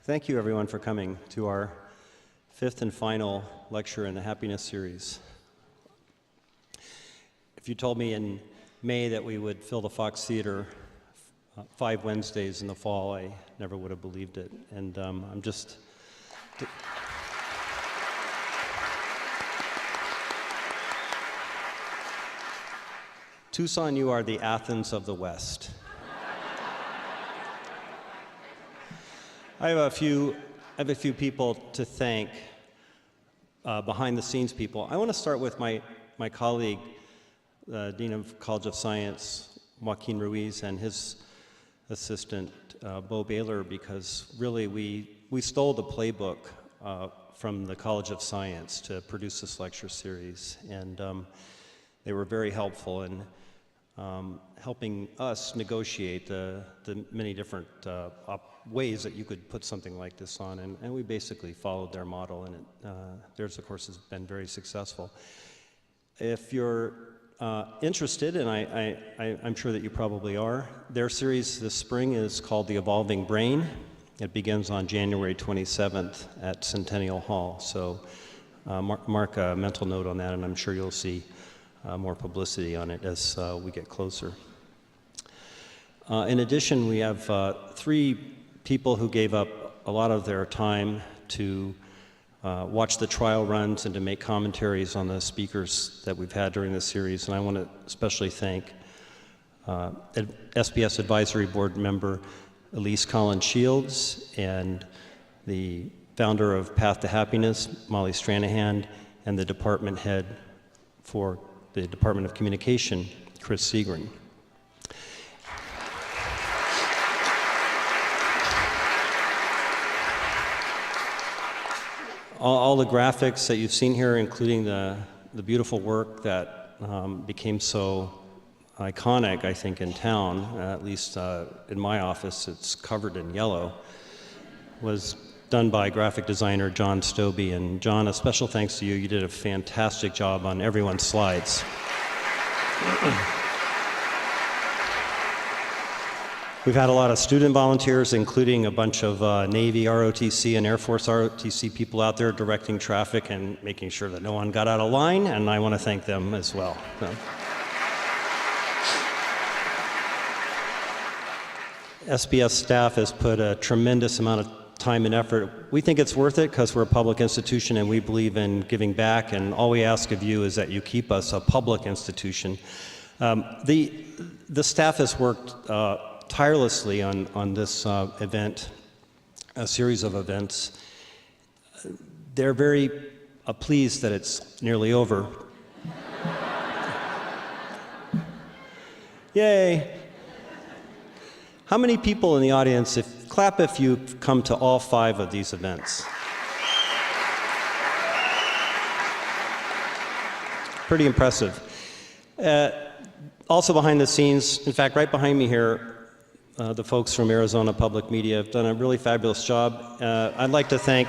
Thank you, everyone, for coming to our fifth and final lecture in the Happiness series. If you told me in May that we would fill the Fox Theater 5 Wednesdays in the fall, I never would have believed it. And I'm just... Tucson, you are the Athens of the West. I have a few people to thank, behind the scenes people. I want to start with my colleague, Dean of College of Science, Joaquin Ruiz, and his assistant, Bo Baylor, because really we stole the playbook from the College of Science to produce this lecture series, and they were very helpful in helping us negotiate the many different ways that you could put something like this on, and we basically followed their model, and theirs, of course, has been very successful. If you're interested, and I'm sure that you probably are, their series this spring is called The Evolving Brain. It begins on January 27th at Centennial Hall, so mark a mental note on that, and I'm sure you'll see more publicity on it as we get closer. In addition, we have 3 people who gave up a lot of their time to watch the trial runs and to make commentaries on the speakers that we've had during this series. And I want to especially thank SBS Advisory Board member Elise Collins-Shields and the founder of Path to Happiness, Molly Stranahan, and the department head for the Department of Communication, Chris Seagren. All the graphics that you've seen here, including the beautiful work that became so iconic, I think, in town, at least in my office, it's covered in yellow, was done by graphic designer John Stobie. And John, a special thanks to you. You did a fantastic job on everyone's slides. We've had a lot of student volunteers, including a bunch of Navy ROTC and Air Force ROTC people out there directing traffic and making sure that no one got out of line, and I want to thank them as well. SBS staff has put a tremendous amount of time and effort. We think it's worth it because we're a public institution and we believe in giving back, and all we ask of you is that you keep us a public institution. The staff has worked tirelessly on this event, a series of events. They're very pleased that it's nearly over. Yay! How many people in the audience, clap if you've come to all 5 of these events? Pretty impressive. Also behind the scenes, in fact, right behind me here, the folks from Arizona Public Media have done a really fabulous job. I'd like to thank,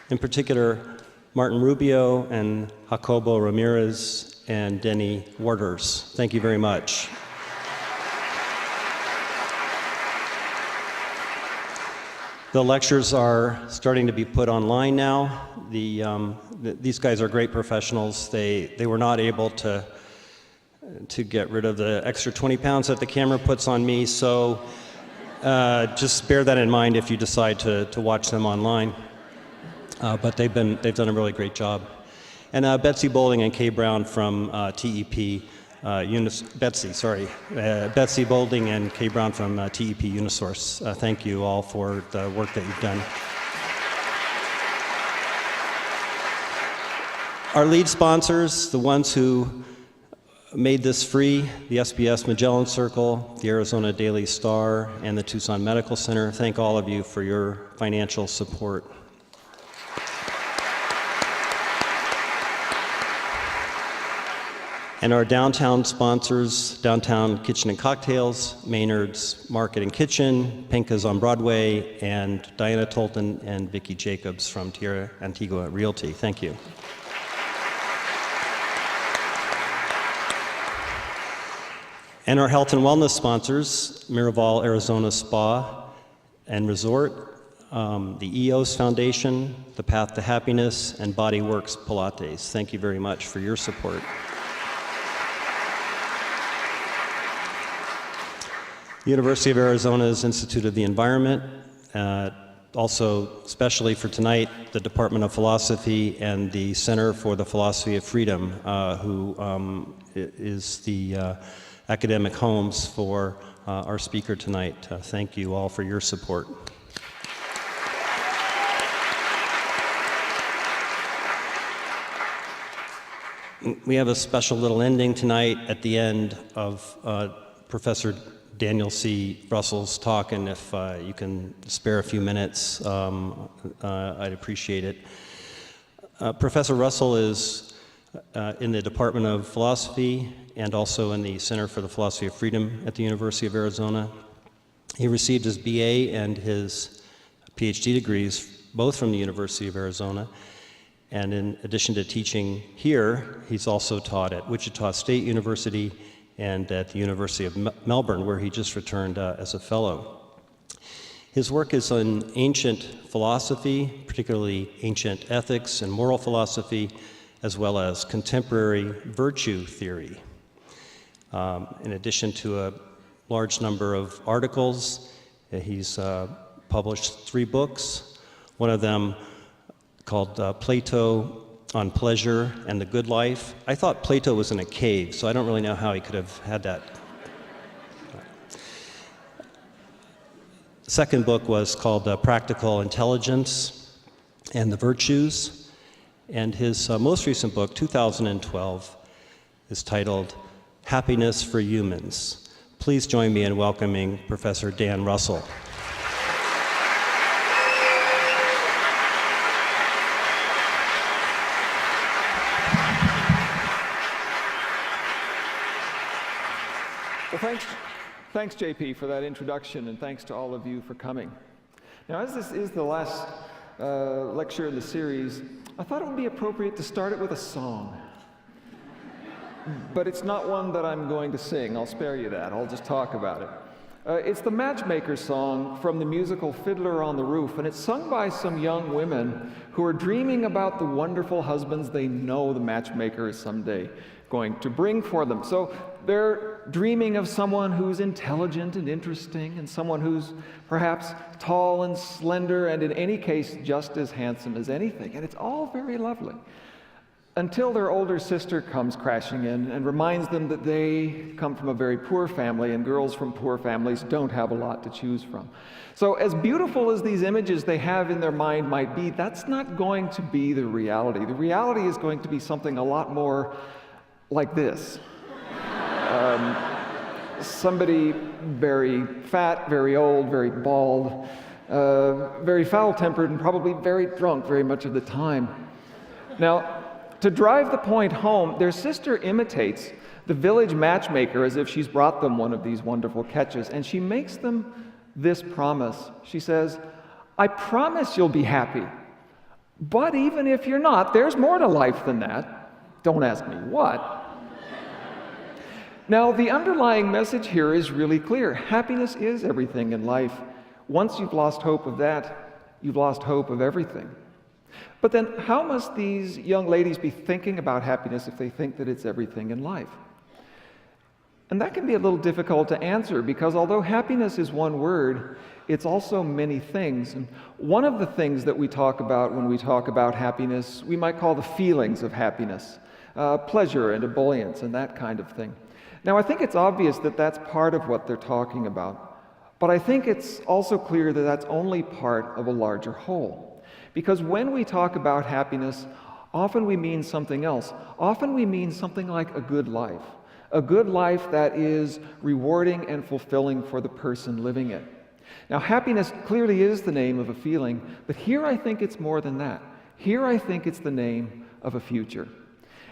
in particular, Martin Rubio and Jacobo Ramirez and Denny Waters. Thank you very much. The lectures are starting to be put online now. These guys are great professionals. They were not able to get rid of the extra 20 pounds that the camera puts on me, so just bear that in mind if you decide to watch them online. But they've done a really great job. And Betsy Boulding and Kay Brown from TEP, Betsy Boulding and Kay Brown from TEP Unisource. Thank you all for the work that you've done. Our lead sponsors, the ones who made this free, the SBS Magellan Circle, the Arizona Daily Star, and the Tucson Medical Center. Thank all of you for your financial support. And our downtown sponsors, Downtown Kitchen and Cocktails, Maynard's Market and Kitchen, Pinka's on Broadway, and Diana Tolton and Vicki Jacobs from Tierra Antigua Realty. Thank you. And our health and wellness sponsors, Miraval Arizona Spa and Resort, the EOS Foundation, The Path to Happiness, and Bodyworks Pilates. Thank you very much for your support. University of Arizona's Institute of the Environment, also especially for tonight, the Department of Philosophy and the Center for the Philosophy of Freedom, who is the academic homes for our speaker tonight. Thank you all for your support. We have a special little ending tonight at the end of Professor Daniel C. Russell's talk, and if you can spare a few minutes, I'd appreciate it. Professor Russell is in the Department of Philosophy and also in the Center for the Philosophy of Freedom at the University of Arizona. He received his BA and his PhD degrees both from the University of Arizona, and in addition to teaching here, he's also taught at Wichita State University and at the University of Melbourne, where he just returned as a fellow. His work is on ancient philosophy, particularly ancient ethics and moral philosophy, as well as contemporary virtue theory. In addition to a large number of articles, he's published 3 books, one of them called Plato on Pleasure and the Good Life. I thought Plato was in a cave, so I don't really know how he could have had that. The second book was called Practical Intelligence and the Virtues, and his most recent book, 2012, is titled Happiness for Humans. Please join me in welcoming Professor Dan Russell. Well, thanks, JP, for that introduction, and thanks to all of you for coming. Now, as this is the last lecture in the series, I thought it would be appropriate to start it with a song. But it's not one that I'm going to sing. I'll spare you that. I'll just talk about it. It's the Matchmaker song from the musical Fiddler on the Roof, and it's sung by some young women who are dreaming about the wonderful husbands they know the matchmaker is someday going to bring for them. So they're dreaming of someone who's intelligent and interesting, and someone who's perhaps tall and slender, and in any case just as handsome as anything. And it's all very lovely, until their older sister comes crashing in and reminds them that they come from a very poor family, and girls from poor families don't have a lot to choose from. So as beautiful as these images they have in their mind might be, that's not going to be the reality. The reality is going to be something a lot more like this. Somebody very fat, very old, very bald, very foul-tempered, and probably very drunk very much of the time. Now, to drive the point home, their sister imitates the village matchmaker as if she's brought them one of these wonderful catches, and she makes them this promise. She says, "I promise you'll be happy, but even if you're not, there's more to life than that. Don't ask me what." Now, the underlying message here is really clear. Happiness is everything in life. Once you've lost hope of that, you've lost hope of everything. But then how must these young ladies be thinking about happiness if they think that it's everything in life? And that can be a little difficult to answer, because although happiness is one word, it's also many things. And one of the things that we talk about when we talk about happiness, we might call the feelings of happiness, pleasure and ebullience and that kind of thing. Now, I think it's obvious that that's part of what they're talking about, but I think it's also clear that that's only part of a larger whole. Because when we talk about happiness, often we mean something else. Often we mean something like a good life that is rewarding and fulfilling for the person living it. Now, happiness clearly is the name of a feeling, but here I think it's more than that. Here I think it's the name of a future.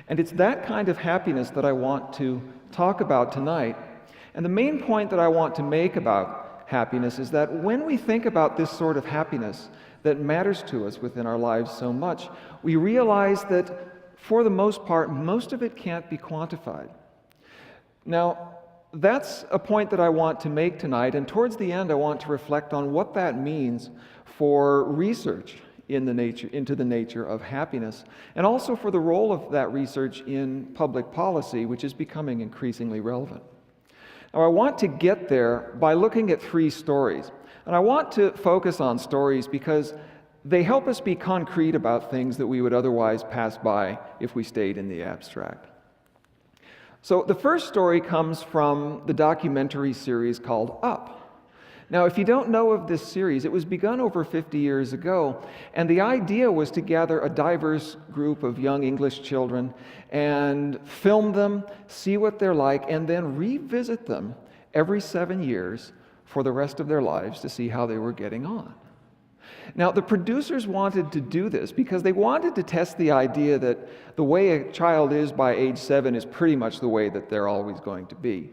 And it's that kind of happiness that I want to talk about tonight. And the main point that I want to make about happiness is that when we think about this sort of happiness that matters to us within our lives so much, we realize that for the most part, most of it can't be quantified. Now, that's a point that I want to make tonight, and towards the end I want to reflect on what that means for research into the nature of happiness, and also for the role of that research in public policy, which is becoming increasingly relevant. Now, I want to get there by looking at 3 stories, and I want to focus on stories because they help us be concrete about things that we would otherwise pass by if we stayed in the abstract. So the first story comes from the documentary series called Up. Now, if you don't know of this series, it was begun over 50 years ago, and the idea was to gather a diverse group of young English children and film them, see what they're like, and then revisit them every 7 years for the rest of their lives to see how they were getting on. Now, the producers wanted to do this because they wanted to test the idea that the way a child is by age 7 is pretty much the way that they're always going to be.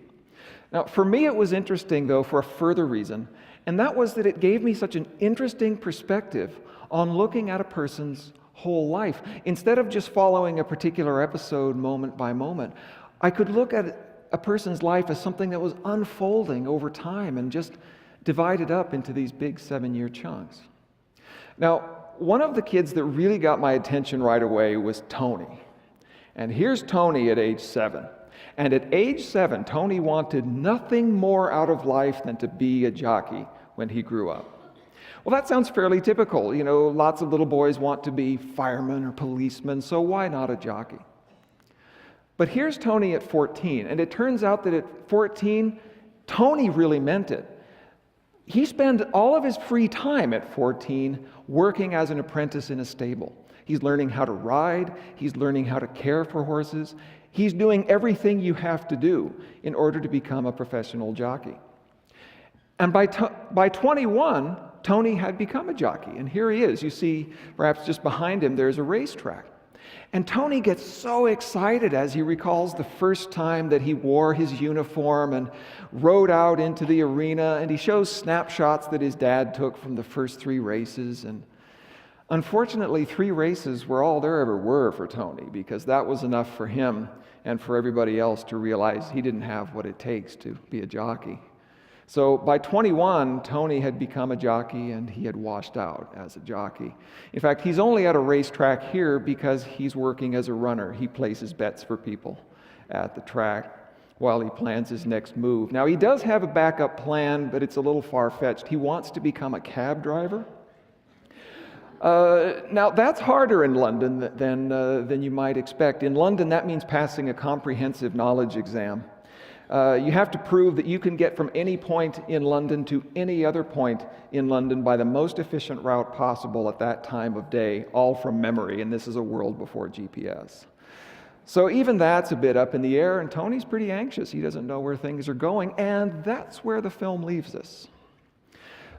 Now, for me, it was interesting, though, for a further reason, and that was that it gave me such an interesting perspective on looking at a person's whole life. Instead of just following a particular episode moment by moment, I could look at a person's life as something that was unfolding over time and just divided up into these big 7-year chunks. Now, one of the kids that really got my attention right away was Tony. And here's Tony at age 7. And at age 7, Tony wanted nothing more out of life than to be a jockey when he grew up. Well, that sounds fairly typical. You know, lots of little boys want to be firemen or policemen, so why not a jockey? But here's Tony at 14, and it turns out that at 14, Tony really meant it. He spent all of his free time at 14 working as an apprentice in a stable. He's learning how to ride, he's learning how to care for horses. He's doing everything you have to do in order to become a professional jockey. And by 21, Tony had become a jockey. And here he is. You see, perhaps just behind him, there's a racetrack. And Tony gets so excited as he recalls the first time that he wore his uniform and rode out into the arena. And he shows snapshots that his dad took from the first 3 races. And unfortunately, 3 races were all there ever were for Tony, because that was enough for him and for everybody else to realize he didn't have what it takes to be a jockey. So by 21, Tony had become a jockey and he had washed out as a jockey. In fact, he's only at a racetrack here because he's working as a runner. He places bets for people at the track while he plans his next move. Now, he does have a backup plan, but it's a little far-fetched. He wants to become a cab driver. Now, that's harder in London than you might expect. In London, that means passing a comprehensive knowledge exam. You have to prove that you can get from any point in London to any other point in London by the most efficient route possible at that time of day, all from memory, and this is a world before GPS. So even that's a bit up in the air, and Tony's pretty anxious. He doesn't know where things are going, and that's where the film leaves us.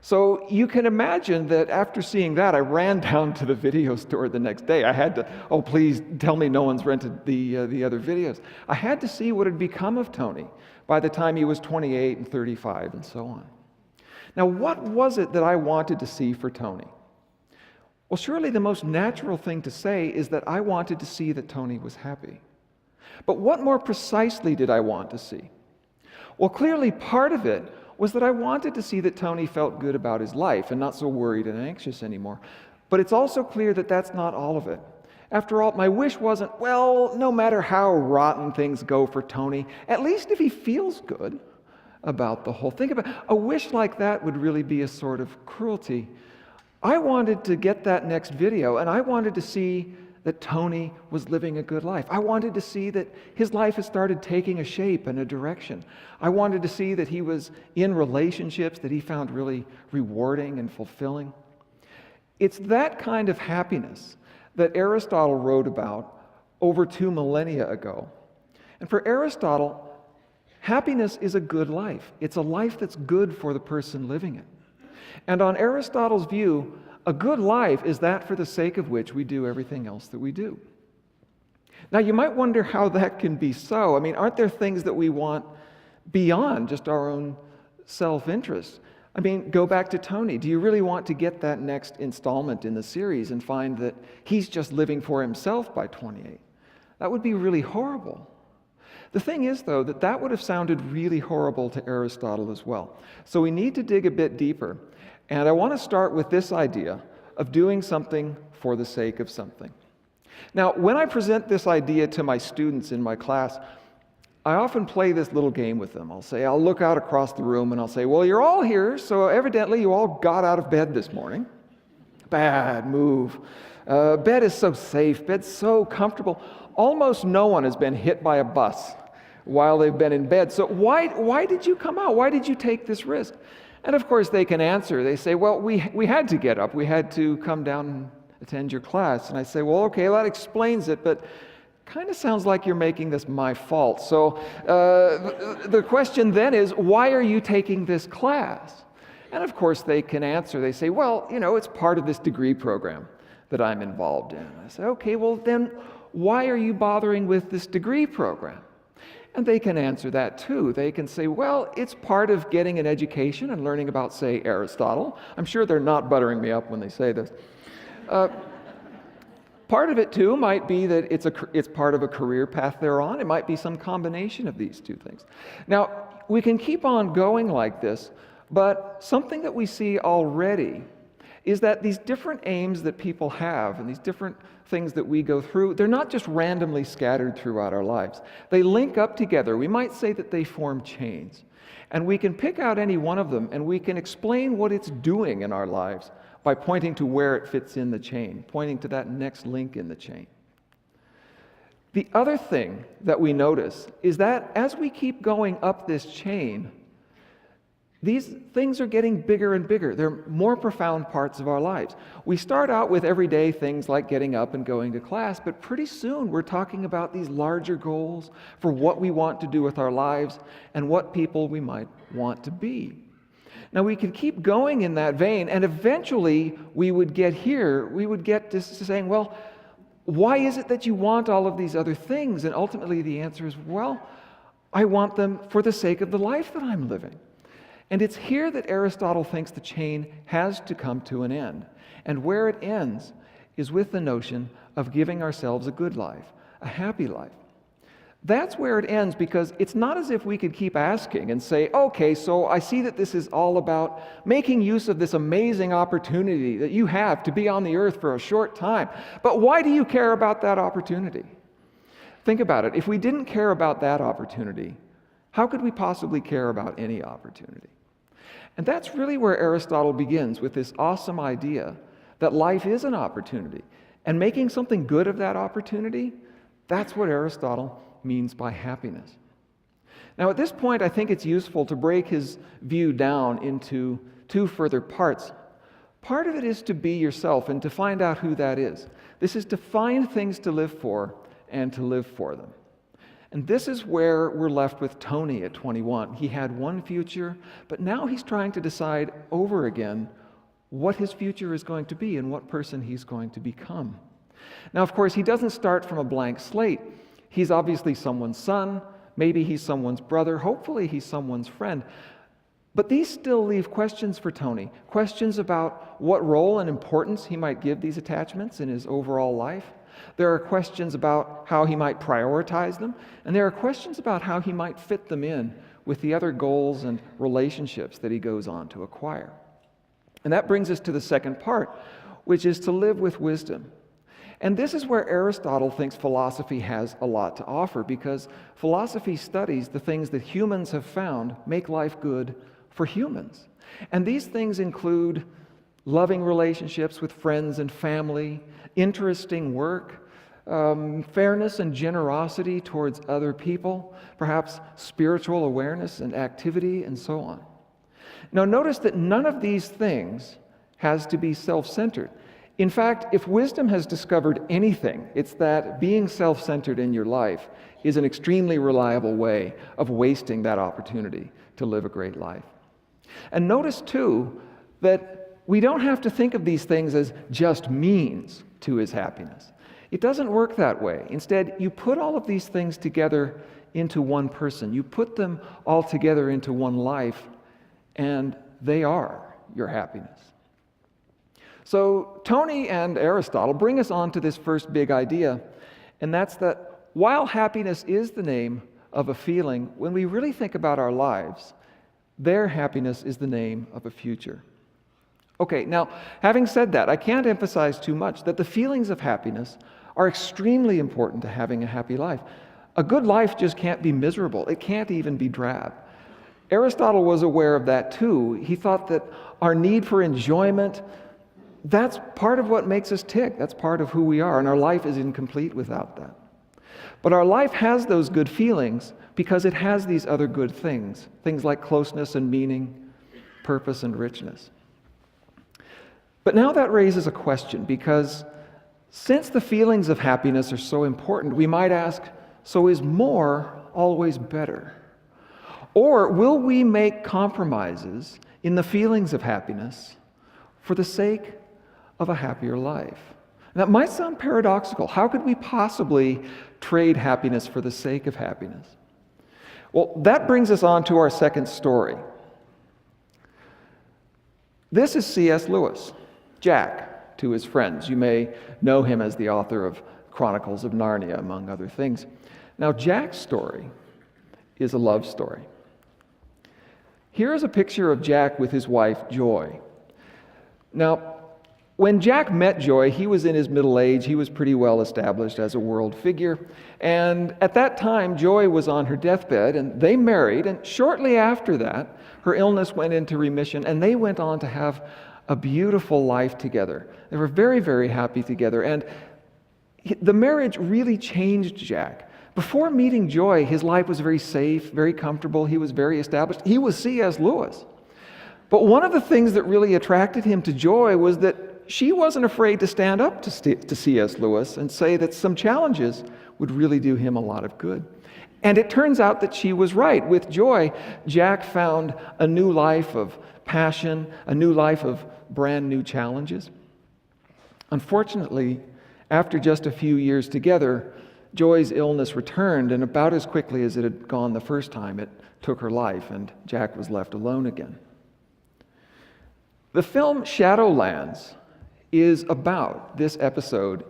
So you can imagine that after seeing that, I ran down to the video store the next day. I had to, oh, please tell me no one's rented the other videos. I had to see what had become of Tony by the time he was 28 and 35 and so on. Now, what was it that I wanted to see for Tony? Well, surely the most natural thing to say is that I wanted to see that Tony was happy. But what more precisely did I want to see? Well, clearly part of it was that I wanted to see that Tony felt good about his life and not so worried and anxious anymore. But it's also clear that that's not all of it. After all, my wish wasn't, well, no matter how rotten things go for Tony, at least if he feels good about the whole thing. A wish like that would really be a sort of cruelty. I wanted to get that next video, and I wanted to see that Tony was living a good life. I wanted to see that his life had started taking a shape and a direction. I wanted to see that he was in relationships that he found really rewarding and fulfilling. It's that kind of happiness that Aristotle wrote about over 2 millennia ago. And for Aristotle, happiness is a good life. It's a life that's good for the person living it. And on Aristotle's view, a good life is that for the sake of which we do everything else that we do. Now, you might wonder how that can be so. I mean, aren't there things that we want beyond just our own self-interest? I mean, go back to Tony. Do you really want to get that next installment in the series and find that he's just living for himself by 28? That would be really horrible. The thing is, though, that would have sounded really horrible to Aristotle as well. So we need to dig a bit deeper. And I want to start with this idea of doing something for the sake of something. Now, when I present this idea to my students in my class, I often play this little game with them. I'll look out across the room and I'll say, well, you're all here, so evidently you all got out of bed this morning. Bad move. Bed is so safe, bed's so comfortable. Almost no one has been hit by a bus while they've been in bed. So why did you come out? Why did you take this risk? And of course they can answer. They say, well, we had to get up. We had to come down and attend your class. And I say, well, okay, that explains it, but kind of sounds like you're making this my fault. So the question then is, why are you taking this class? And of course they can answer. They say, well, it's part of this degree program that I'm involved in. I say, okay, well then why are you bothering with this degree program? And they can answer that too. They can say, well, it's part of getting an education and learning about, say, Aristotle. I'm sure they're not buttering me up when they say this. Part of it too might be that it's part of a career path they're on. It might be some combination of these two things. Now, we can keep on going like this, but something that we see already is that these different aims that people have and these different things that we go through, they're not just randomly scattered throughout our lives. They link up together. We might say that they form chains. And we can pick out any one of them and we can explain what it's doing in our lives by pointing to where it fits in the chain, pointing to that next link in the chain. The other thing that we notice is that as we keep going up this chain, these things are getting bigger and bigger. They're more profound parts of our lives. We start out with everyday things like getting up and going to class, but pretty soon we're talking about these larger goals for what we want to do with our lives and what people we might want to be. Now we could keep going in that vein, and eventually we would get here. We would get to saying, well, why is it that you want all of these other things? And ultimately the answer is, well, I want them for the sake of the life that I'm living. And it's here that Aristotle thinks the chain has to come to an end. And where it ends is with the notion of giving ourselves a good life, a happy life. That's where it ends, because it's not as if we could keep asking and say, okay, so I see that this is all about making use of this amazing opportunity that you have to be on the earth for a short time. But why do you care about that opportunity? Think about it. If we didn't care about that opportunity, how could we possibly care about any opportunity? And that's really where Aristotle begins, with this awesome idea that life is an opportunity. And making something good of that opportunity, that's what Aristotle means by happiness. Now at this point, I think it's useful to break his view down into two further parts. Part of it is to be yourself and to find out who that is. This is to find things to live for and to live for them. And this is where we're left with Tony at 21. He had one future, but now he's trying to decide over again what his future is going to be and what person he's going to become. Now, of course, he doesn't start from a blank slate. He's obviously someone's son, maybe he's someone's brother, hopefully he's someone's friend. But these still leave questions for Tony, questions about what role and importance he might give these attachments in his overall life. There are questions about how he might prioritize them, and there are questions about how he might fit them in with the other goals and relationships that he goes on to acquire. And that brings us to the second part, which is to live with wisdom. And this is where Aristotle thinks philosophy has a lot to offer, because philosophy studies the things that humans have found make life good for humans. And these things include loving relationships with friends and family, interesting work, fairness and generosity towards other people, perhaps spiritual awareness and activity, and so on. Now notice that none of these things has to be self-centered. In fact, if wisdom has discovered anything, it's that being self-centered in your life is an extremely reliable way of wasting that opportunity to live a great life. And notice too that we don't have to think of these things as just means to his happiness. It doesn't work that way. Instead, you put all of these things together into one person. You put them all together into one life, and they are your happiness. So Tony and Aristotle bring us on to this first big idea, and that's that while happiness is the name of a feeling, when we really think about our lives, their happiness is the name of a future. Okay, now, having said that, I can't emphasize too much that the feelings of happiness are extremely important to having a happy life. A good life just can't be miserable. It can't even be drab. Aristotle was aware of that too. He thought that our need for enjoyment, that's part of what makes us tick. That's part of who we are, and our life is incomplete without that. But our life has those good feelings because it has these other good things, things like closeness and meaning, purpose and richness. But now that raises a question, because since the feelings of happiness are so important, we might ask, so is more always better? Or will we make compromises in the feelings of happiness for the sake of a happier life? That might sound paradoxical. How could we possibly trade happiness for the sake of happiness? Well, that brings us on to our second story. This is C.S. Lewis, Jack, to his friends. You may know him as the author of Chronicles of Narnia, among other things. Now, Jack's story is a love story. Here is a picture of Jack with his wife, Joy. Now, when Jack met Joy, he was in his middle age. He was pretty well established as a world figure. And at that time, Joy was on her deathbed, and they married. And shortly after that, her illness went into remission, and they went on to have a beautiful life together. They were very, very happy together. And the marriage really changed Jack. Before meeting Joy, his life was very safe, very comfortable. He was very established. He was C.S. Lewis. But one of the things that really attracted him to Joy was that she wasn't afraid to stand up to C.S. Lewis and say that some challenges would really do him a lot of good. And it turns out that she was right. With Joy, Jack found a new life of passion, a new life of brand new challenges. Unfortunately, after just a few years together, Joy's illness returned, and about as quickly as it had gone the first time, it took her life, and Jack was left alone again. The film Shadowlands is about this episode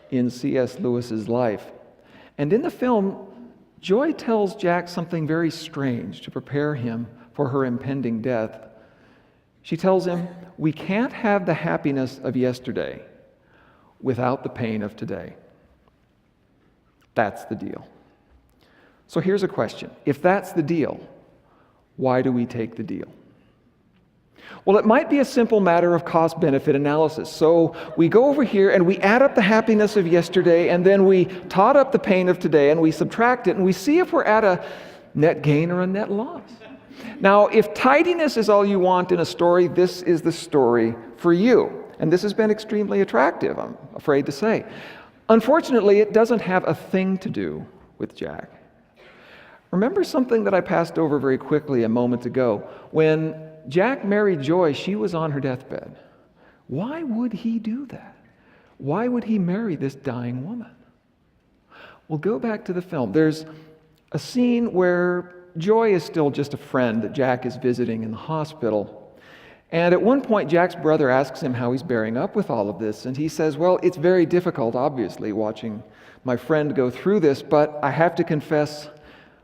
in C.S. Lewis's life. And in the film, Joy tells Jack something very strange to prepare him for her impending death. She tells him, "We can't have the happiness of yesterday without the pain of today." That's the deal. So here's a question. If that's the deal, why do we take the deal? Well, it might be a simple matter of cost-benefit analysis. So we go over here and we add up the happiness of yesterday, and then we tot up the pain of today, and we subtract it, and we see if we're at a net gain or a net loss. Now, if tidiness is all you want in a story, this is the story for you. And this has been extremely attractive, I'm afraid to say. Unfortunately, it doesn't have a thing to do with Jack. Remember something that I passed over very quickly a moment ago. When Jack married Joy, she was on her deathbed. Why would he do that? Why would he marry this dying woman? Well, go back to the film. There's a scene where Joy is still just a friend that Jack is visiting in the hospital. And at one point, Jack's brother asks him how he's bearing up with all of this. And he says, "Well, it's very difficult, obviously, watching my friend go through this, but I have to confess,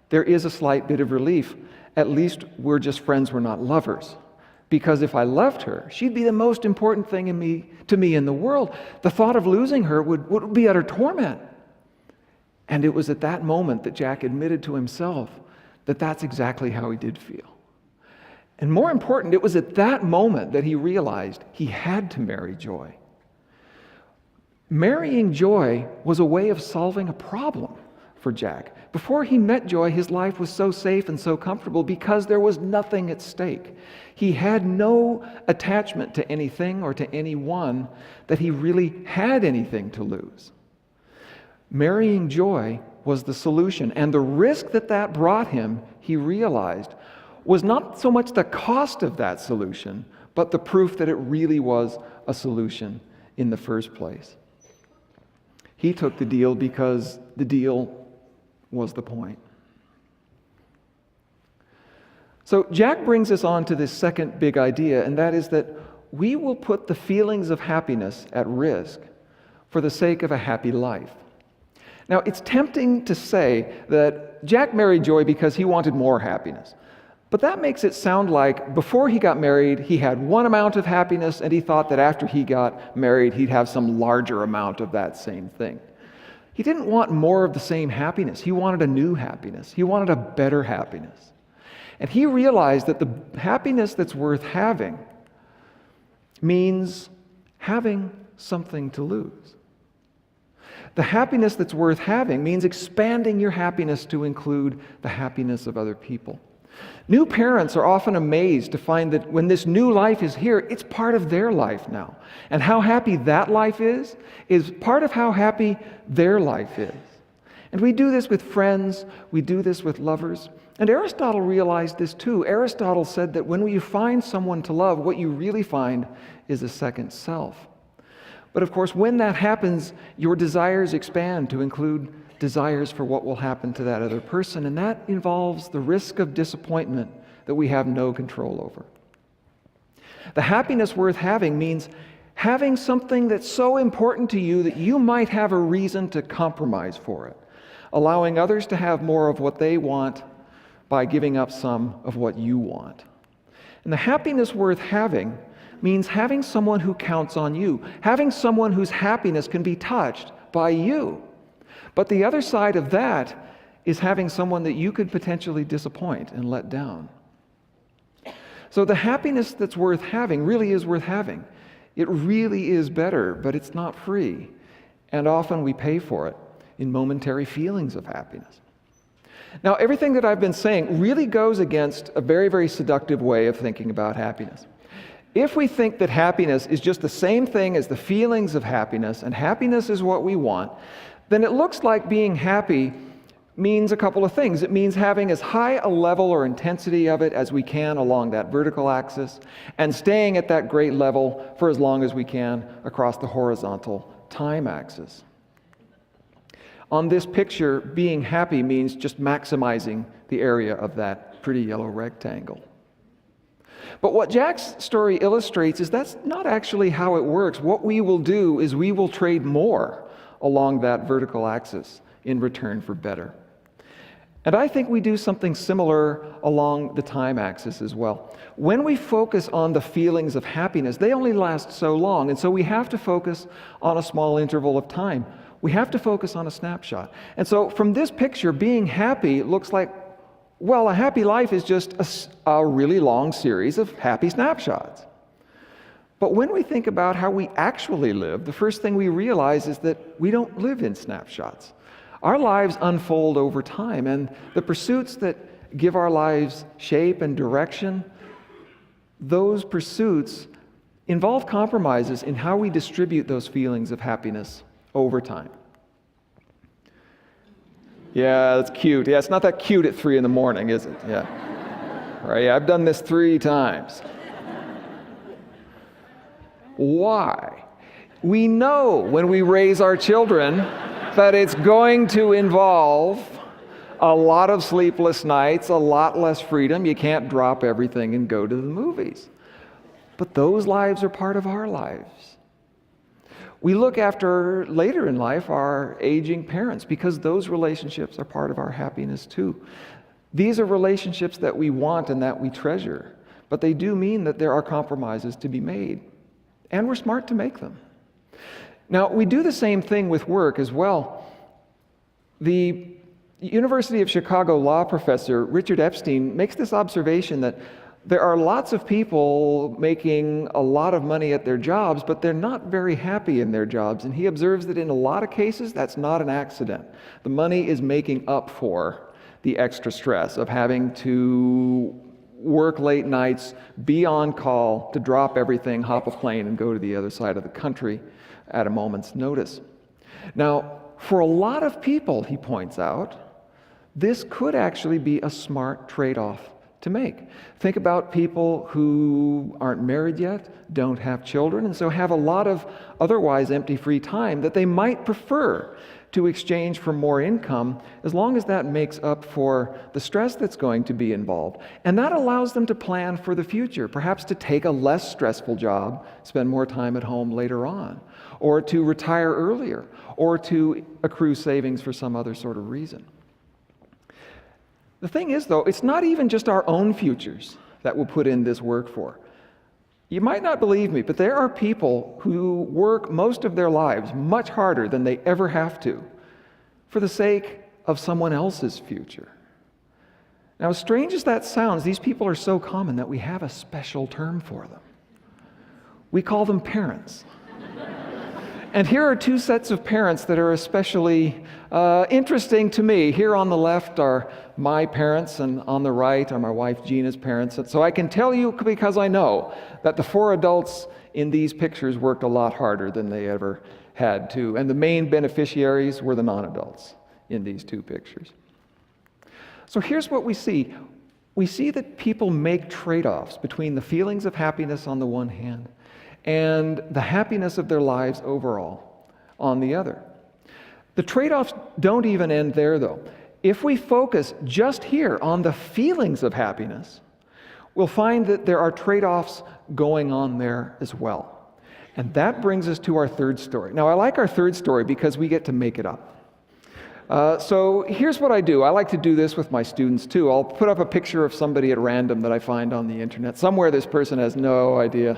there is a slight bit of relief. At least we're just friends, we're not lovers. Because if I loved her, she'd be the most important thing to me in the world. The thought of losing her would be utter torment." And it was at that moment that Jack admitted to himself that that's exactly how he did feel. And more important, it was at that moment that he realized he had to marry Joy. Marrying Joy was a way of solving a problem for Jack. Before he met Joy, his life was so safe and so comfortable because there was nothing at stake. He had no attachment to anything or to anyone that he really had anything to lose. Marrying Joy was the solution, and the risk that that brought him, he realized, was not so much the cost of that solution, but the proof that it really was a solution in the first place. He took the deal because the deal was the point. So Jack brings us on to this second big idea, and that is that we will put the feelings of happiness at risk for the sake of a happy life. Now, it's tempting to say that Jack married Joy because he wanted more happiness. But that makes it sound like before he got married, he had one amount of happiness, and he thought that after he got married, he'd have some larger amount of that same thing. He didn't want more of the same happiness. He wanted a new happiness. He wanted a better happiness. And he realized that the happiness that's worth having means having something to lose. The happiness that's worth having means expanding your happiness to include the happiness of other people. New parents are often amazed to find that when this new life is here, it's part of their life now. And how happy that life is part of how happy their life is. And we do this with friends, we do this with lovers. And Aristotle realized this too. Aristotle said that when you find someone to love, what you really find is a second self. But of course, when that happens, your desires expand to include desires for what will happen to that other person, and that involves the risk of disappointment that we have no control over. The happiness worth having means having something that's so important to you that you might have a reason to compromise for it, allowing others to have more of what they want by giving up some of what you want. And the happiness worth having means having someone who counts on you, having someone whose happiness can be touched by you. But the other side of that is having someone that you could potentially disappoint and let down. So the happiness that's worth having really is worth having. It really is better, but it's not free. And often we pay for it in momentary feelings of happiness. Now, everything that I've been saying really goes against a very, very seductive way of thinking about happiness. If we think that happiness is just the same thing as the feelings of happiness, and happiness is what we want, then it looks like being happy means a couple of things. It means having as high a level or intensity of it as we can along that vertical axis, and staying at that great level for as long as we can across the horizontal time axis. On this picture, being happy means just maximizing the area of that pretty yellow rectangle. But what Jack's story illustrates is that's not actually how it works. What we will do is we will trade more along that vertical axis in return for better. And I think we do something similar along the time axis as well. When we focus on the feelings of happiness, they only last so long, and so we have to focus on a small interval of time. We have to focus on a snapshot. And so from this picture, being happy looks like, well, a happy life is just a really long series of happy snapshots. But when we think about how we actually live, the first thing we realize is that we don't live in snapshots. Our lives unfold over time, and the pursuits that give our lives shape and direction, those pursuits involve compromises in how we distribute those feelings of happiness over time. Yeah, that's cute. Yeah, it's not that cute at 3 a.m, is it? Yeah. Right, yeah, I've done this 3 times. Why? We know when we raise our children that it's going to involve a lot of sleepless nights, a lot less freedom. You can't drop everything and go to the movies. But those lives are part of our lives. We look after, later in life, our aging parents because those relationships are part of our happiness too. These are relationships that we want and that we treasure, but they do mean that there are compromises to be made, and we're smart to make them. Now, we do the same thing with work as well. The University of Chicago law professor Richard Epstein makes this observation that there are lots of people making a lot of money at their jobs, but they're not very happy in their jobs. And he observes that in a lot of cases, that's not an accident. The money is making up for the extra stress of having to work late nights, be on call, to drop everything, hop a plane, and go to the other side of the country at a moment's notice. Now, for a lot of people, he points out, this could actually be a smart trade-off to make. Think about people who aren't married yet, don't have children, and so have a lot of otherwise empty free time that they might prefer to exchange for more income, as long as that makes up for the stress that's going to be involved. And that allows them to plan for the future, perhaps to take a less stressful job, spend more time at home later on, or to retire earlier, or to accrue savings for some other sort of reason. The thing is, though, it's not even just our own futures that we'll put in this work for. You might not believe me, but there are people who work most of their lives much harder than they ever have to for the sake of someone else's future. Now, as strange as that sounds, these people are so common that we have a special term for them. We call them parents. And here are two sets of parents that are especially interesting to me. Here on the left are my parents, and on the right are my wife Gina's parents. And so I can tell you, because I know, that the four adults in these pictures worked a lot harder than they ever had to. And the main beneficiaries were the non-adults in these two pictures. So here's what we see. We see that people make trade-offs between the feelings of happiness on the one hand and the happiness of their lives overall on the other. The trade-offs don't even end there, though. If we focus just here on the feelings of happiness, we'll find that there are trade-offs going on there as well. And that brings us to our third story. Now, I like our third story because we get to make it up. So here's what I do. I like to do this with my students too. I'll put up a picture of somebody at random that I find on the internet. Somewhere this person has no idea.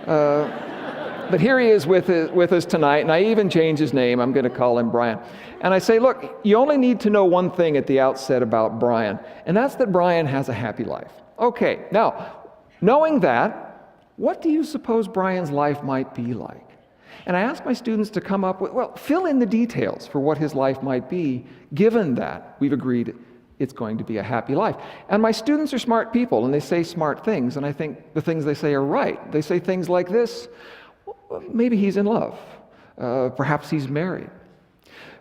But here he is with us tonight, and I even changed his name. I'm going to call him Brian. And I say, look, you only need to know one thing at the outset about Brian, and that's that Brian has a happy life. Okay, now, knowing that, what do you suppose Brian's life might be like? And I ask my students to come up with, well, fill in the details for what his life might be, given that we've agreed it's going to be a happy life. And my students are smart people, and they say smart things, and I think the things they say are right. They say things like this: well, maybe he's in love. Perhaps he's married.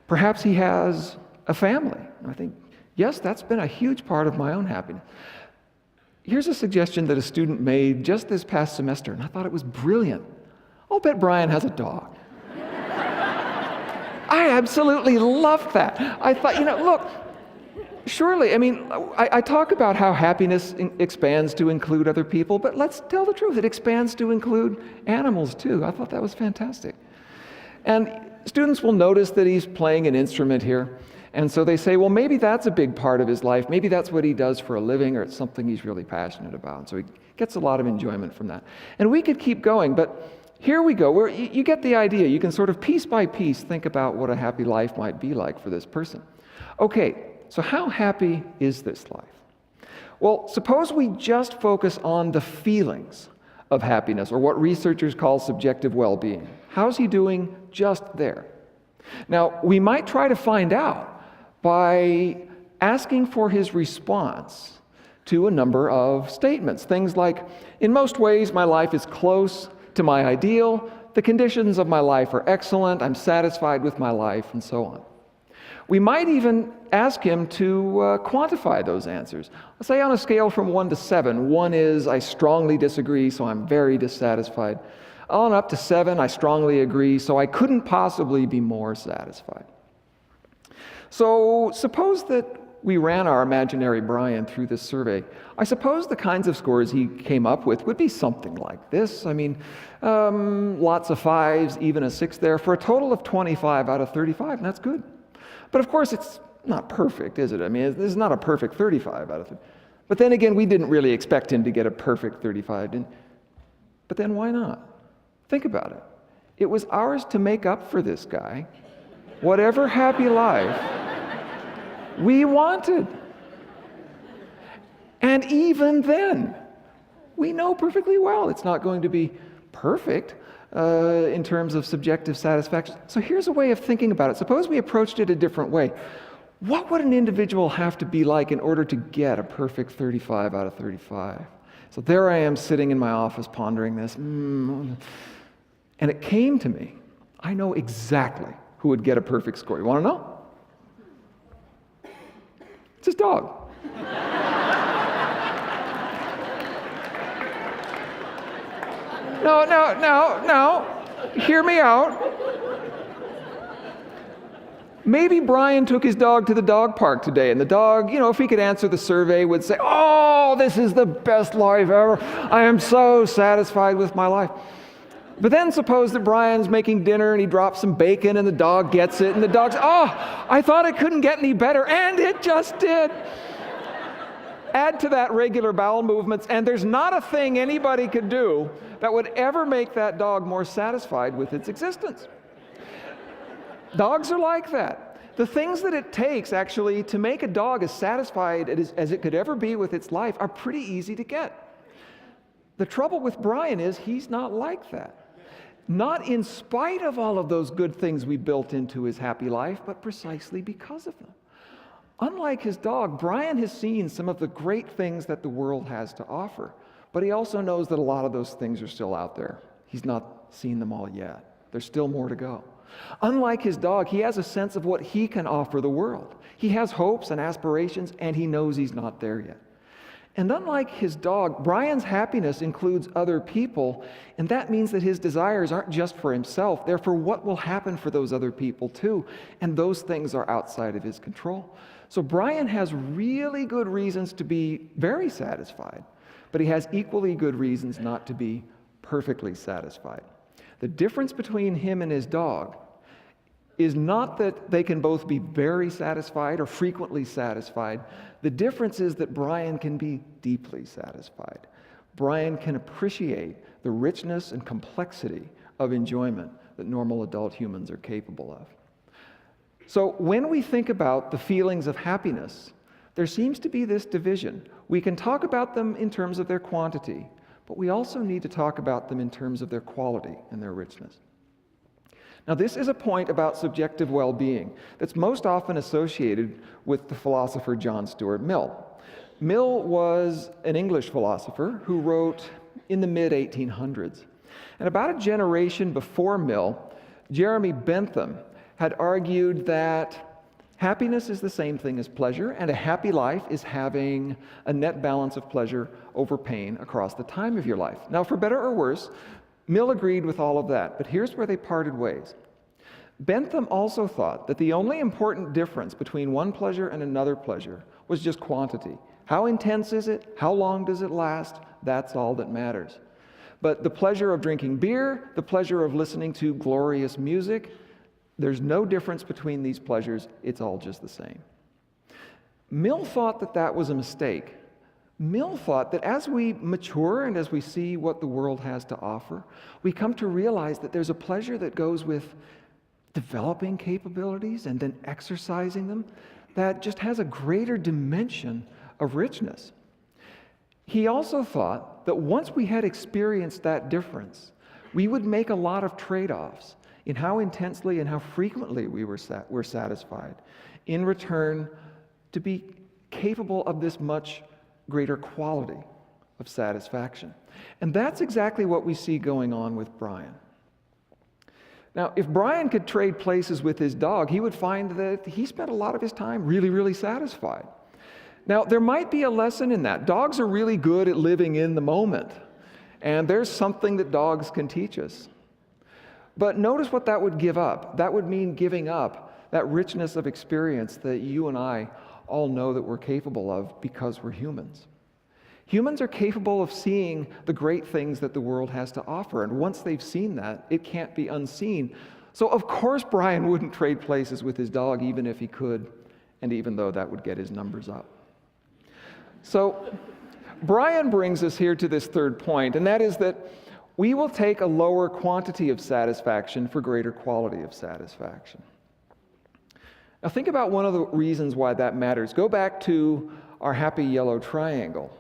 Perhaps he has a family. And I think, yes, that's been a huge part of my own happiness. Here's a suggestion that a student made just this past semester, and I thought it was brilliant. I'll bet Brian has a dog. I absolutely loved that. I thought, look, surely, I talk about how happiness expands to include other people, but let's tell the truth. It expands to include animals, too. I thought that was fantastic. And students will notice that he's playing an instrument here. And so they say, well, maybe that's a big part of his life. Maybe that's what he does for a living, or it's something he's really passionate about. So he gets a lot of enjoyment from that. And we could keep going, but here we go. You get the idea. You can sort of piece by piece think about what a happy life might be like for this person. Okay, so how happy is this life? Well, suppose we just focus on the feelings of happiness, or what researchers call subjective well-being. How's he doing just there? Now, we might try to find out by asking for his response to a number of statements. Things like, in most ways, my life is close to my ideal, the conditions of my life are excellent, I'm satisfied with my life, and so on. We might even ask him to quantify those answers. Let's say on a scale from 1 to 7, 1 is I strongly disagree, so I'm very dissatisfied. On up to 7, I strongly agree, so I couldn't possibly be more satisfied. So suppose that we ran our imaginary Brian through this survey. I suppose the kinds of scores he came up with would be something like this. Lots of 5s, even a 6 there, for a total of 25 out of 35, and that's good. But of course, it's not perfect, is it? This is not a perfect 35 out of 30. But then again, we didn't really expect him to get a perfect 35. But then why not? Think about it. It was ours to make up for this guy whatever happy life we wanted. And even then, we know perfectly well it's not going to be perfect in terms of subjective satisfaction. So here's a way of thinking about it. Suppose we approached it a different way. What would an individual have to be like in order to get a perfect 35 out of 35? So there I am sitting in my office pondering this. And it came to me. I know exactly who would get a perfect score. You want to know? It's his dog. No. Hear me out. Maybe Brian took his dog to the dog park today, and the dog, if he could answer the survey, would say, "Oh, this is the best life ever. I am so satisfied with my life." But then suppose that Brian's making dinner and he drops some bacon and the dog gets it, and the dog's, "Oh, I thought it couldn't get any better," and it just did. Add to that regular bowel movements, and there's not a thing anybody could do that would ever make that dog more satisfied with its existence. Dogs are like that. The things that it takes, actually, to make a dog as satisfied as it could ever be with its life are pretty easy to get. The trouble with Brian is he's not like that. Not in spite of all of those good things we built into his happy life, but precisely because of them. Unlike his dog, Brian has seen some of the great things that the world has to offer, but he also knows that a lot of those things are still out there. He's not seen them all yet. There's still more to go. Unlike his dog, he has a sense of what he can offer the world. He has hopes and aspirations, and he knows he's not there yet. And unlike his dog, Brian's happiness includes other people, and that means that his desires aren't just for himself, they're for what will happen for those other people too, and those things are outside of his control. So Brian has really good reasons to be very satisfied, but he has equally good reasons not to be perfectly satisfied. The difference between him and his dog is not that they can both be very satisfied or frequently satisfied. The difference is that Brian can be deeply satisfied. Brian can appreciate the richness and complexity of enjoyment that normal adult humans are capable of. So when we think about the feelings of happiness, there seems to be this division. We can talk about them in terms of their quantity, but we also need to talk about them in terms of their quality and their richness. Now, this is a point about subjective well-being that's most often associated with the philosopher John Stuart Mill. Mill was an English philosopher who wrote in the mid-1800s. And about a generation before Mill, Jeremy Bentham had argued that happiness is the same thing as pleasure, and a happy life is having a net balance of pleasure over pain across the time of your life. Now, for better or worse, Mill agreed with all of that, but here's where they parted ways. Bentham also thought that the only important difference between one pleasure and another pleasure was just quantity. How intense is it? How long does it last? That's all that matters. But the pleasure of drinking beer, the pleasure of listening to glorious music, there's no difference between these pleasures. It's all just the same. Mill thought that that was a mistake. Mill thought that as we mature and as we see what the world has to offer, we come to realize that there's a pleasure that goes with developing capabilities and then exercising them that just has a greater dimension of richness. He also thought that once we had experienced that difference, we would make a lot of trade-offs in how intensely and how frequently we were satisfied in return to be capable of this much greater quality of satisfaction. And that's exactly what we see going on with Brian. Now, if Brian could trade places with his dog, he would find that he spent a lot of his time really, really satisfied. Now, there might be a lesson in that. Dogs are really good at living in the moment, and there's something that dogs can teach us. But notice what that would give up. That would mean giving up that richness of experience that you and I all know that we're capable of because we're humans. Humans are capable of seeing the great things that the world has to offer, and once they've seen that, it can't be unseen. So of course Brian wouldn't trade places with his dog even if he could, and even though that would get his numbers up. So Brian brings us here to this third point, and that is that we will take a lower quantity of satisfaction for greater quality of satisfaction. Now think about one of the reasons why that matters. Go back to our happy yellow rectangle.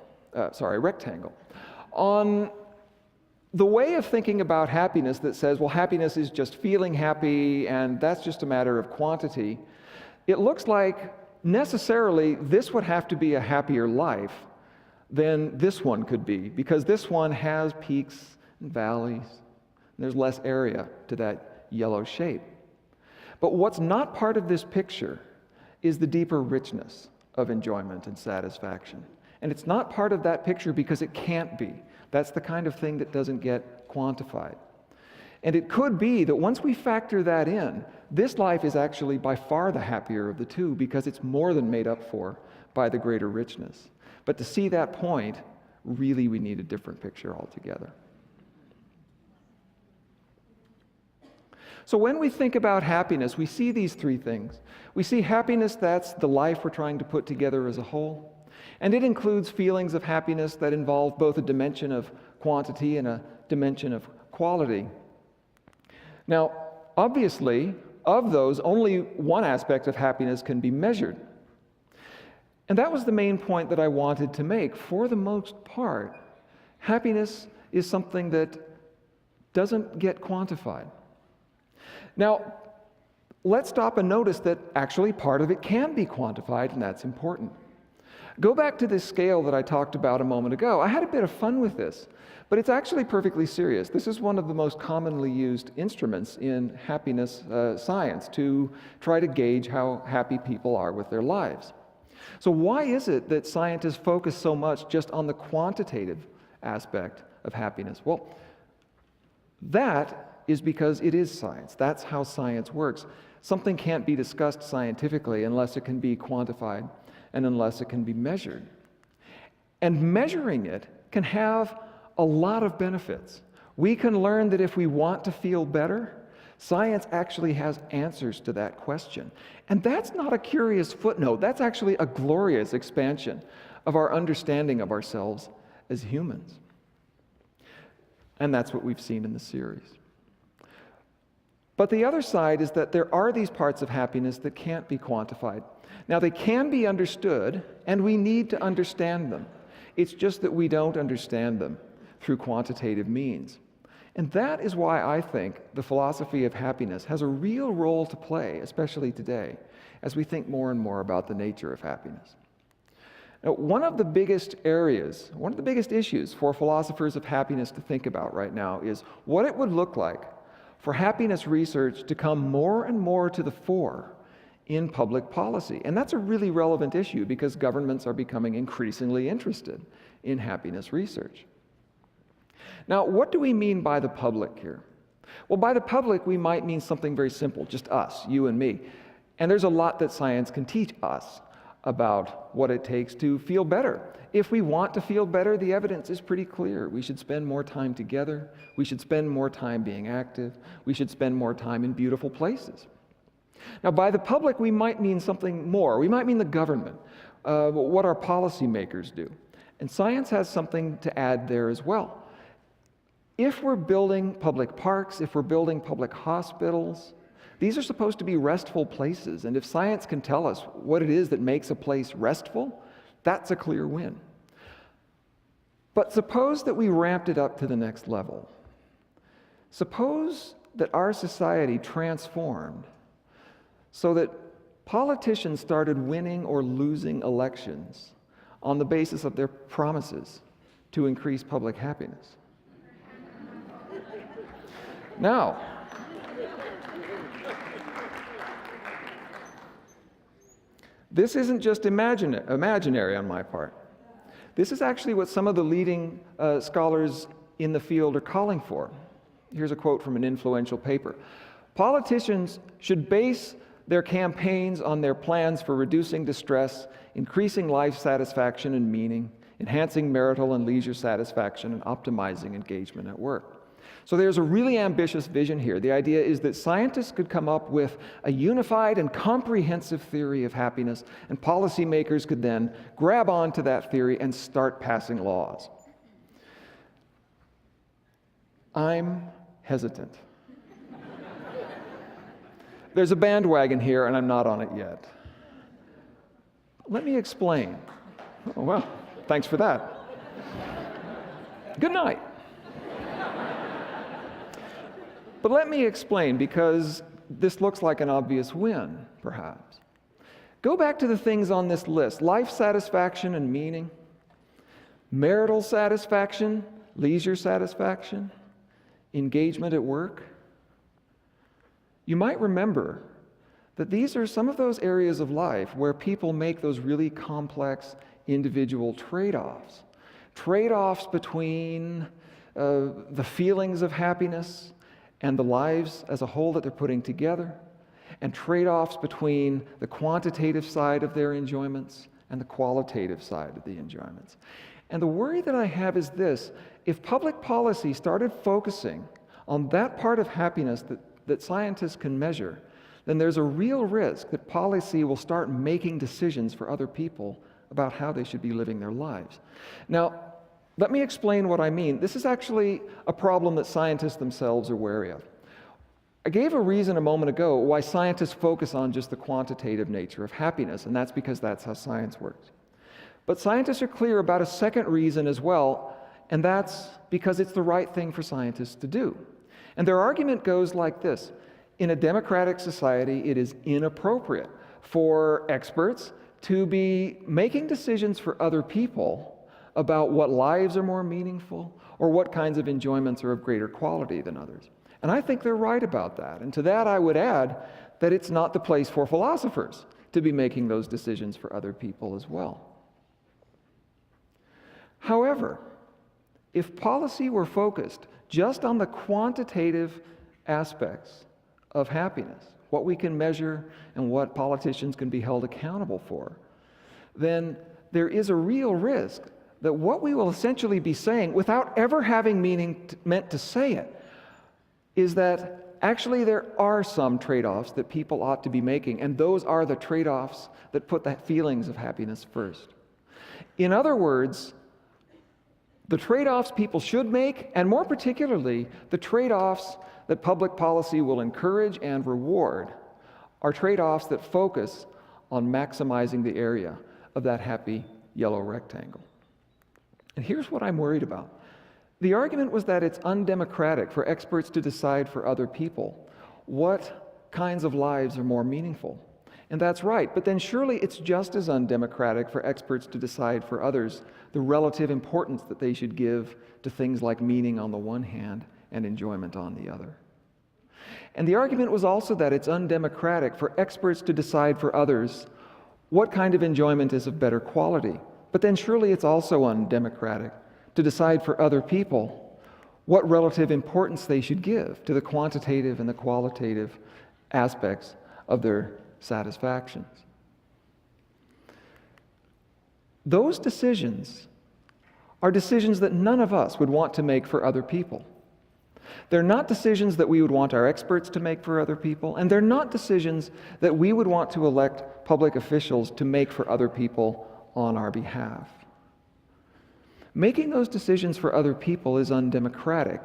On the way of thinking about happiness that says, well, happiness is just feeling happy and that's just a matter of quantity, it looks like necessarily this would have to be a happier life than this one could be, because this one has peaks and valleys, and there's less area to that yellow shape. But what's not part of this picture is the deeper richness of enjoyment and satisfaction. And it's not part of that picture because it can't be. That's the kind of thing that doesn't get quantified. And it could be that once we factor that in, this life is actually by far the happier of the two because it's more than made up for by the greater richness. But to see that point, really we need a different picture altogether. So when we think about happiness, we see these three things. We see happiness, that's the life we're trying to put together as a whole. And it includes feelings of happiness that involve both a dimension of quantity and a dimension of quality. Now, obviously, of those, only one aspect of happiness can be measured. And that was the main point that I wanted to make. For the most part, happiness is something that doesn't get quantified. Now, let's stop and notice that actually part of it can be quantified, and that's important. Go back to this scale that I talked about a moment ago. I had a bit of fun with this, but it's actually perfectly serious. This is one of the most commonly used instruments in happiness science to try to gauge how happy people are with their lives. So why is it that scientists focus so much just on the quantitative aspect of happiness? Well, that is because it is science. That's how science works. Something can't be discussed scientifically unless it can be quantified and unless it can be measured. And measuring it can have a lot of benefits. We can learn that if we want to feel better, science actually has answers to that question. And that's not a curious footnote. That's actually a glorious expansion of our understanding of ourselves as humans. And that's what we've seen in the series. But the other side is that there are these parts of happiness that can't be quantified. Now, they can be understood, and we need to understand them. It's just that we don't understand them through quantitative means. And that is why I think the philosophy of happiness has a real role to play, especially today, as we think more and more about the nature of happiness. Now, one of the biggest issues for philosophers of happiness to think about right now is what it would look like for happiness research to come more and more to the fore in public policy. And that's a really relevant issue because governments are becoming increasingly interested in happiness research. Now, what do we mean by the public here? Well, by the public, we might mean something very simple, just us, you and me. And there's a lot that science can teach us about what it takes to feel better. If we want to feel better, the evidence is pretty clear. We should spend more time together. We should spend more time being active. We should spend more time in beautiful places. Now, by the public, we might mean something more. We might mean the government, what our policymakers do. And science has something to add there as well. If we're building public parks, if we're building public hospitals, these are supposed to be restful places. And if science can tell us what it is that makes a place restful, that's a clear win. But suppose that we ramped it up to the next level. Suppose that our society transformed so that politicians started winning or losing elections on the basis of their promises to increase public happiness. Now, this isn't just imaginary on my part. This is actually what some of the leading scholars in the field are calling for. Here's a quote from an influential paper. Politicians should base their campaigns on their plans for reducing distress, increasing life satisfaction and meaning, enhancing marital and leisure satisfaction, and optimizing engagement at work. So there's a really ambitious vision here. The idea is that scientists could come up with a unified and comprehensive theory of happiness, and policymakers could then grab onto that theory and start passing laws. I'm hesitant. There's a bandwagon here, and I'm not on it yet. Let me explain. Oh, well, thanks for that. Good night. But let me explain, because this looks like an obvious win, perhaps. Go back to the things on this list: life satisfaction and meaning, marital satisfaction, leisure satisfaction, engagement at work. You might remember that these are some of those areas of life where people make those really complex individual trade-offs. Trade-offs between the feelings of happiness and the lives as a whole that they're putting together, and trade-offs between the quantitative side of their enjoyments and the qualitative side of the enjoyments. And the worry that I have is this: if public policy started focusing on that part of happiness that scientists can measure, then there's a real risk that policy will start making decisions for other people about how they should be living their lives. Now, let me explain what I mean. This is actually a problem that scientists themselves are wary of. I gave a reason a moment ago why scientists focus on just the quantitative nature of happiness, and that's because that's how science works. But scientists are clear about a second reason as well, and that's because it's the right thing for scientists to do. And their argument goes like this: in a democratic society, it is inappropriate for experts to be making decisions for other people about what lives are more meaningful or what kinds of enjoyments are of greater quality than others. And I think they're right about that. And to that I would add that it's not the place for philosophers to be making those decisions for other people as well. However, if policy were focused just on the quantitative aspects of happiness, what we can measure and what politicians can be held accountable for, then there is a real risk that what we will essentially be saying, without ever having meant to say it, is that actually there are some trade-offs that people ought to be making, and those are the trade-offs that put the feelings of happiness first. In other words, the trade-offs people should make, and more particularly, the trade-offs that public policy will encourage and reward, are trade-offs that focus on maximizing the area of that happy yellow rectangle. And here's what I'm worried about. The argument was that it's undemocratic for experts to decide for other people what kinds of lives are more meaningful. And that's right, but then surely it's just as undemocratic for experts to decide for others the relative importance that they should give to things like meaning on the one hand and enjoyment on the other. And the argument was also that it's undemocratic for experts to decide for others what kind of enjoyment is of better quality. But then surely it's also undemocratic to decide for other people what relative importance they should give to the quantitative and the qualitative aspects of their satisfactions. Those decisions are decisions that none of us would want to make for other people. They're not decisions that we would want our experts to make for other people, and they're not decisions that we would want to elect public officials to make for other people on our behalf. Making those decisions for other people is undemocratic.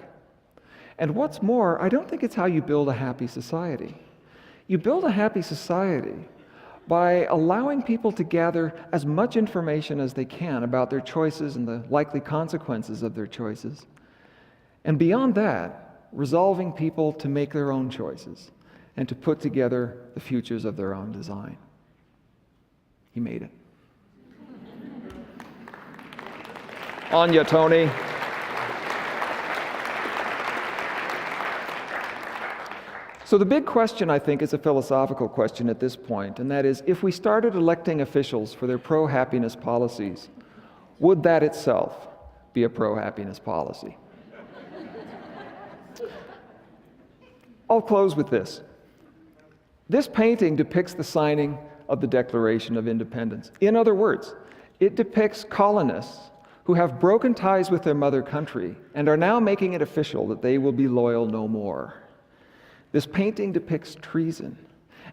And what's more, I don't think it's how you build a happy society. You build a happy society by allowing people to gather as much information as they can about their choices and the likely consequences of their choices. And beyond that, resolving people to make their own choices and to put together the futures of their own design. He made it. On ya, Tony. So the big question, I think, is a philosophical question at this point, and that is, if we started electing officials for their pro-happiness policies, would that itself be a pro-happiness policy? I'll close with this. This painting depicts the signing of the Declaration of Independence. In other words, it depicts colonists who have broken ties with their mother country and are now making it official that they will be loyal no more. This painting depicts treason,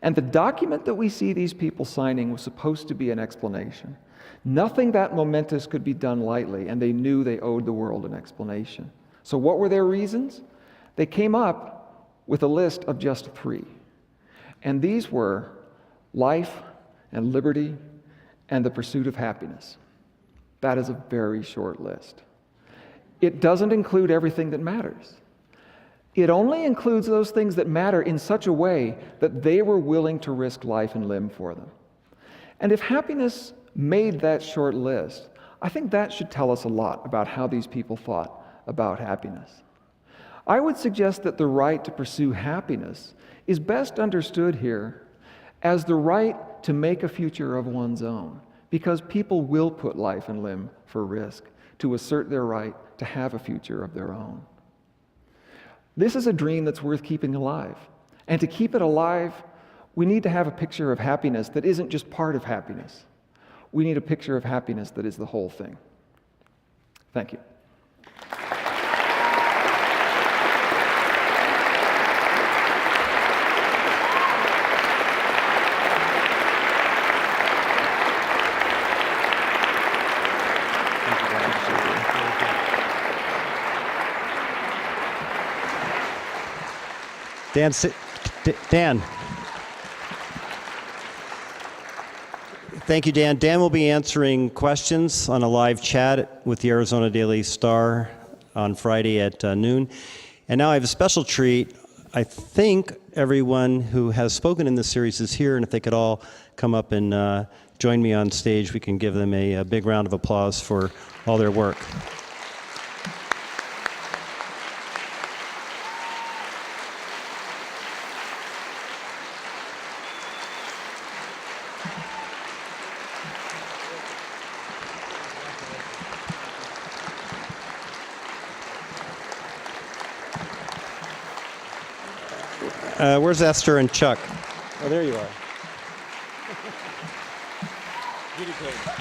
and the document that we see these people signing was supposed to be an explanation. Nothing that momentous could be done lightly, and they knew they owed the world an explanation. So what were their reasons? They came up with a list of just 3. And these were life and liberty and the pursuit of happiness. That is a very short list. It doesn't include everything that matters. It only includes those things that matter in such a way that they were willing to risk life and limb for them. And if happiness made that short list, I think that should tell us a lot about how these people thought about happiness. I would suggest that the right to pursue happiness is best understood here as the right to make a future of one's own, because people will put life and limb for risk to assert their right to have a future of their own. This is a dream that's worth keeping alive. And to keep it alive, we need to have a picture of happiness that isn't just part of happiness. We need a picture of happiness that is the whole thing. Thank you. Dan. Thank you, Dan. Dan will be answering questions on a live chat with the Arizona Daily Star on Friday at noon. And now I have a special treat. I think everyone who has spoken in this series is here, and if they could all come up and join me on stage, we can give them a big round of applause for all their work. Where's Esther and Chuck? Oh, there you are.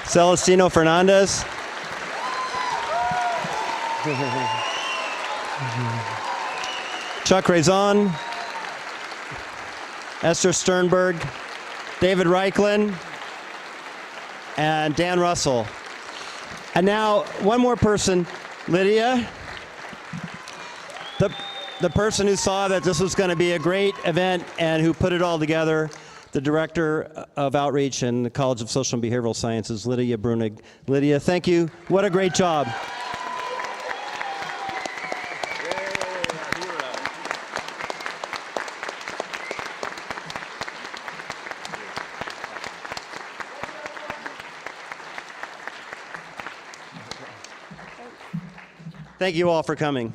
Celestino Fernandez. Chuck Raison. Esther Sternberg. David Reichlin. And Dan Russell. And now, one more person, Lydia. The person who saw that this was going to be a great event and who put it all together, the Director of Outreach in the College of Social and Behavioral Sciences, Lydia Brunig. Lydia, thank you. What a great job. Thank you all for coming.